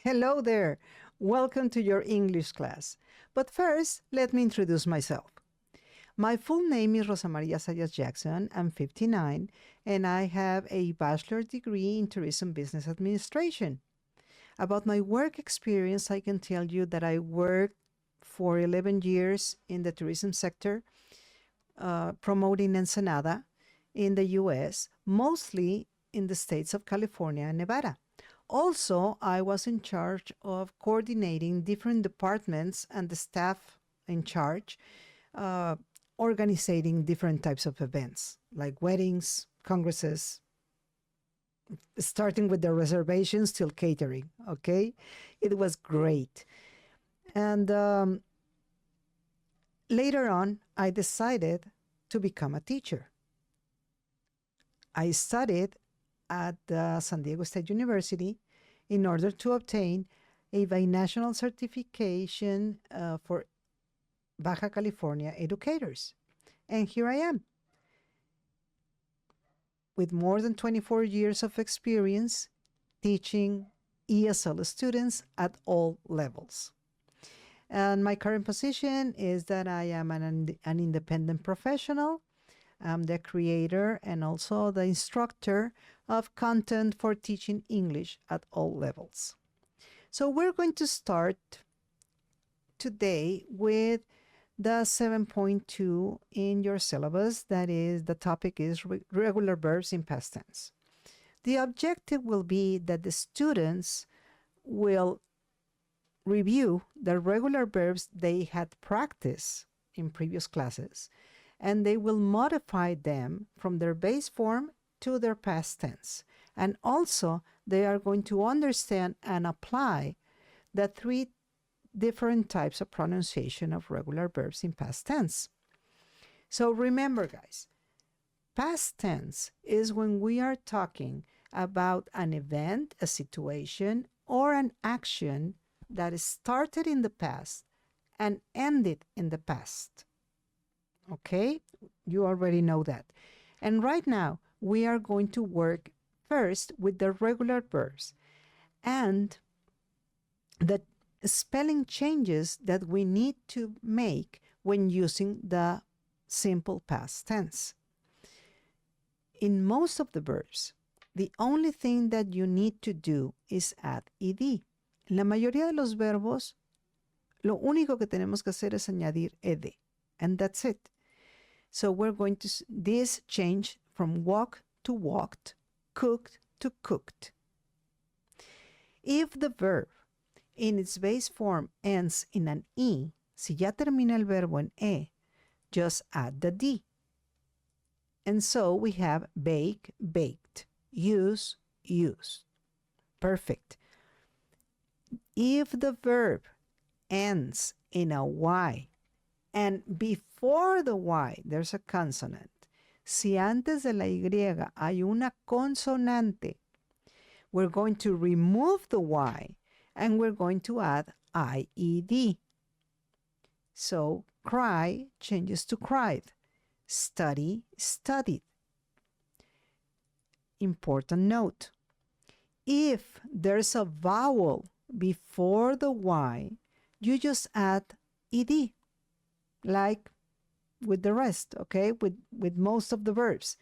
Hello there. Welcome to your English class. But first, let me introduce myself. My full name is Rosa Maria Sayas Jackson. I'm 59, and I have a bachelor's degree in tourism business administration. About my work experience, I can tell you that I worked for 11 years in the tourism sector, promoting Ensenada in the US, mostly in the states of California and Nevada. Also, I was in charge of coordinating different departments and the staff in charge, uh, organizing different types of events like weddings, congresses, starting with the reservations till catering. Okay, it was great. And later on, I decided to become a teacher. I studied at San Diego State University in order to obtain a binational certification for Baja California educators. And here I am with more than 24 years of experience teaching ESL students at all levels. And my current position is that I am an independent professional. I'm the creator and also the instructor of content for teaching English at all levels. So we're going to start today with the 7.2 in your syllabus. That is, the topic is regular verbs in past tense. The objective will be that the students will review the regular verbs they had practiced in previous classes, and they will modify them from their base form to their past tense. And also, they are going to understand and apply the three different types of pronunciation of regular verbs in past tense. So remember, guys, past tense is when we are talking about an event, a situation, or an action that started in the past and ended in the past. Okay, you already know that. And right now, we are going to work first with the regular verbs and the spelling changes that we need to make when using the simple past tense. In most of the verbs, the only thing that you need to do is add ed. En la mayoría de los verbos, lo único que tenemos que hacer es añadir ed, and that's it. So we're going to this change from walk to walked, cooked to cooked. If the verb in its base form ends in an E, si ya termina el verbo en E, just add the D. And so we have bake, baked, use, used. Perfect. If the verb ends in a Y and before the Y there's a consonant, si antes de la Y hay una consonante, we're going to remove the Y and we're going to add IED. So cry changes to cried. Study, studied. Important note. If there's a vowel before the Y, you just add ed, like with the rest, okay? With most of the verbs.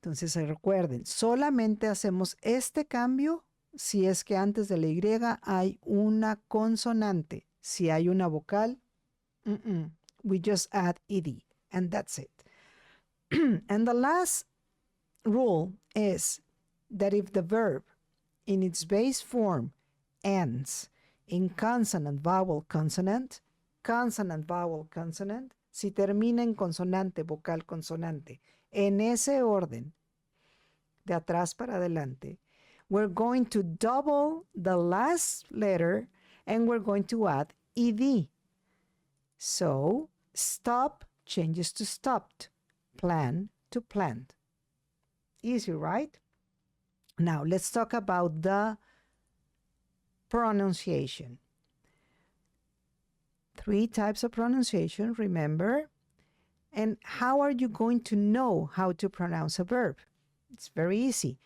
Entonces recuerden, solamente hacemos este cambio si es que antes de la Y hay una consonante. Si hay una vocal, we just add ed, and that's it. And the last rule is that if the verb in its base form ends in consonant, vowel, consonant, consonant, vowel, consonant, si termina en consonante, vocal, consonante, en ese orden, de atrás para adelante, we're going to double the last letter and we're going to add ed. So, stop changes to stopped, plan to planned. Easy, right? Now, let's talk about the pronunciation. 3 types of pronunciation, remember? And how are you going to know how to pronounce a verb? It's very easy.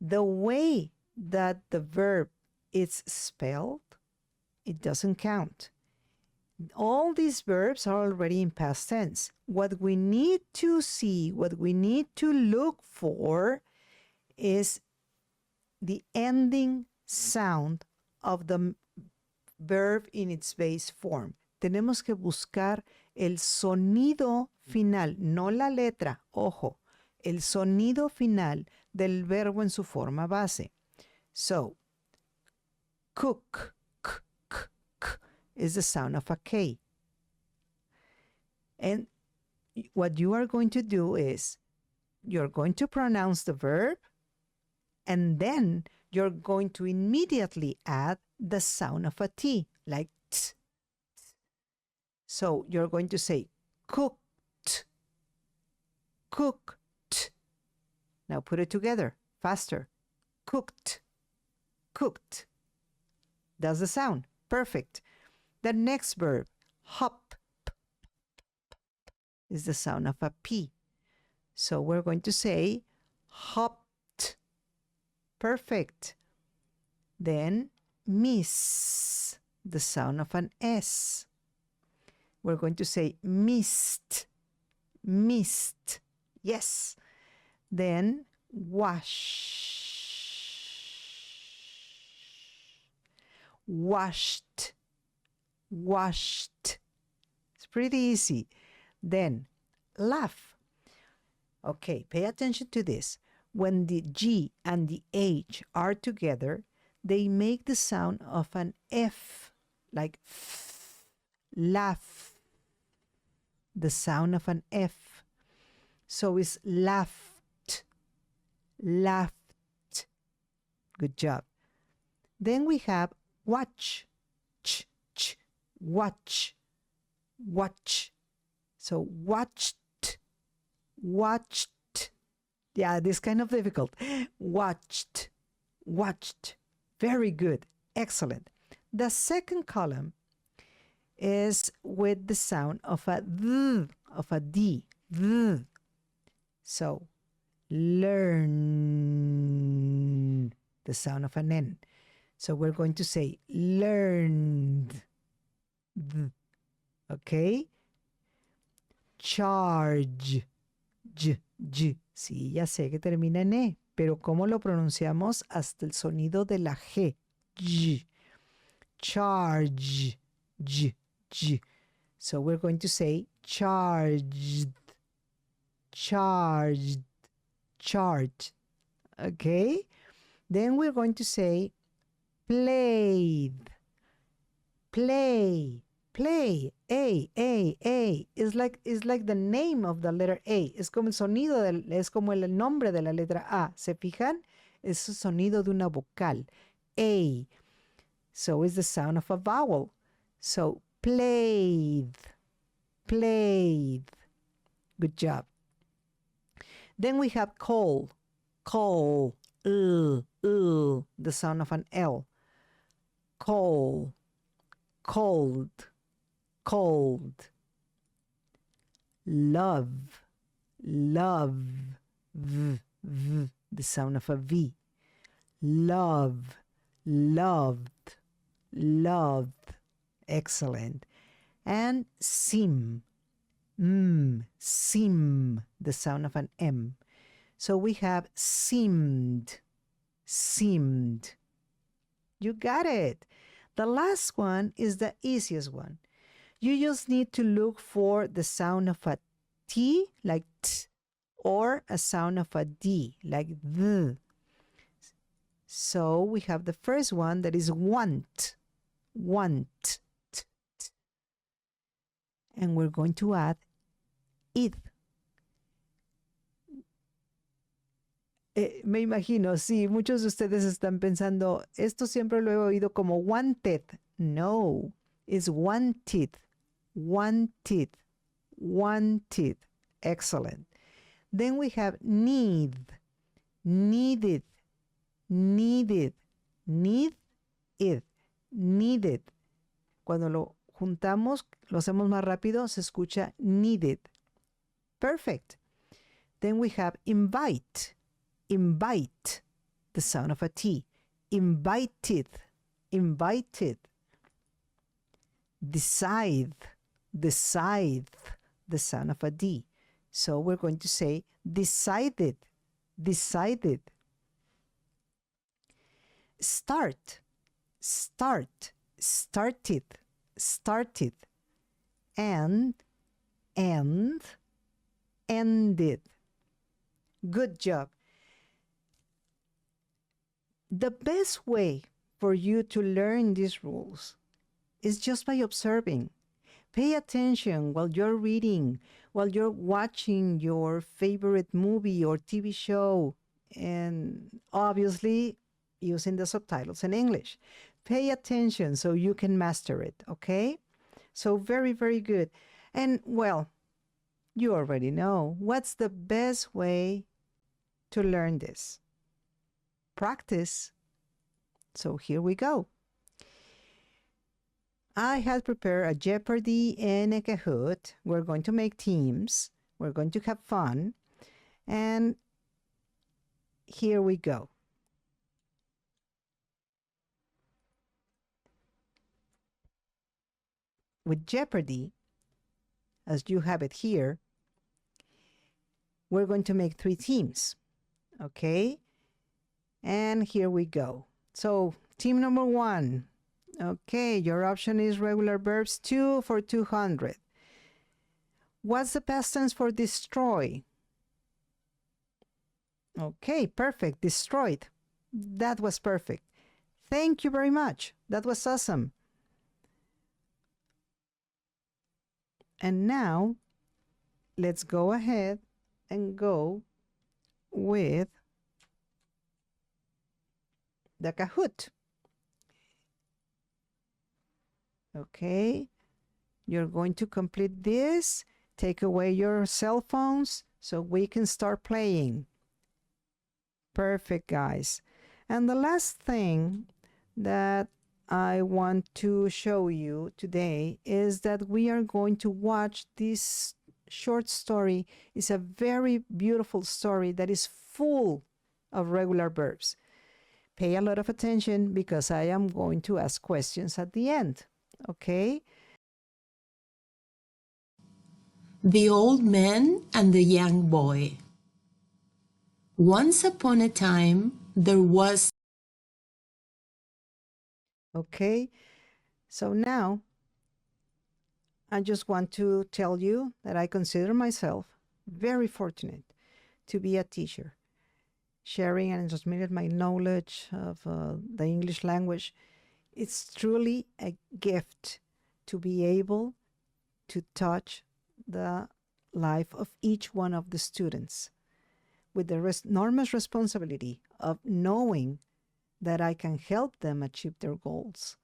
The way that the verb it's spelled, it doesn't count. All these verbs are already in past tense. What we need to see, what we need to look for is the ending sound of the verb in its base form. Tenemos que buscar el sonido final, no la letra, ojo, el sonido final del verbo en su forma base. So, cook, k, k, k, is the sound of a K. And what you are going to do is you're going to pronounce the verb, and then you're going to immediately add the sound of a T, like t. So you're going to say cooked, cooked. Now put it together, faster. Cooked, cooked. That's the sound. Perfect. The next verb, hop, is the sound of a P. So we're going to say hopped. Perfect. Then miss, the sound of an S. We're going to say missed, missed. Yes. Then wash, washed, washed. It's pretty easy. Then laugh. Okay, pay attention to this. When the G and the H are together, they make the sound of an F, like f, laugh, the sound of an F. So it's laughed, laughed. Good job. Then we have watch, ch, ch, watch, watch. So watched, watched. Yeah, this is kind of difficult. Watched, watched. Very good. Excellent. The second column is with the sound of a th, of a D. Th. So learn, the sound of an N. So we're going to say learned. Th. Okay? Charge. J, j. Sí, ya sé que termina en E, pero ¿cómo lo pronunciamos hasta el sonido de la G? J. Charge. J, j. So we're going to say charged, charged, charged. Okay? Then we're going to say played, play, play. A. It's like the name of the letter A. Es como el sonido, es como el nombre de la letra A. ¿Se fijan? Es el sonido de una vocal. A. So it's the sound of a vowel. So played, played. Good job. Then we have call, call, the sound of an L. Call, cold, cold. Love, love, the sound of a V. Love, loved, loved. Excellent. And sim, sim, the sound of an M. So we have seemed, seemed. You got it. The last one is the easiest one. You just need to look for the sound of a T, like T, or a sound of a D, like th. So we have the first one that is want, want. T, t. And we're going to add it. Me imagino, sí, muchos de ustedes están pensando, esto siempre lo he oído como wanted. No, it's wanted, wanted, wanted. Excellent. Then we have need, needed, needed, need it, needed. Cuando lo juntamos, lo hacemos más rápido, se escucha needed. Perfect. Then we have invite, invite, the sound of a T. Invited, invited. Decide, decide, the sound of a D. So we're going to say decided, decided. Start, start, started, started. And, ended. Good job. The best way for you to learn these rules is just by observing. Pay attention while you're reading, while you're watching your favorite movie or TV show, and obviously using the subtitles in English. Pay attention so you can master it, okay? So very, very good. And well, you already know what's the best way to learn this. Practice. So here we go. I had prepared a Jeopardy and a Kahoot. We're going to make teams. We're going to have fun. And here we go. With Jeopardy, as you have it here, we're going to make 3 teams. Okay? And here we go. So team number 1. Okay, your option is regular verbs 2 for 200. What's the past tense for destroy? Okay, perfect. Destroyed. That was perfect. Thank you very much. That was awesome. And now, let's go ahead and go with the Kahoot. Okay, you're going to complete this. Take away your cell phones so we can start playing. Perfect, guys. And the last thing that I want to show you today is that we are going to watch this short story. It's a very beautiful story that is full of regular verbs. Pay a lot of attention because I am going to ask questions at the end. Okay? The Old Man and the Young Boy. Once upon a time, there was... Okay, so now I just want to tell you that I consider myself very fortunate to be a teacher, sharing and transmitting my knowledge of the English language. It's truly a gift to be able to touch the life of each one of the students with the enormous responsibility of knowing that I can help them achieve their goals.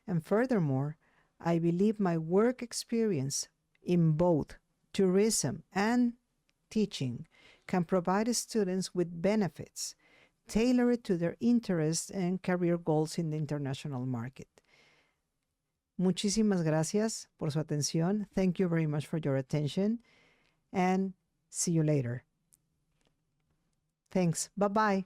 And furthermore, I believe my work experience in both tourism and teaching can provide students with benefits tailored to their interests and career goals in the international market. Muchísimas gracias por su atención. Thank you very much for your attention, and see you later. Thanks. Bye-bye.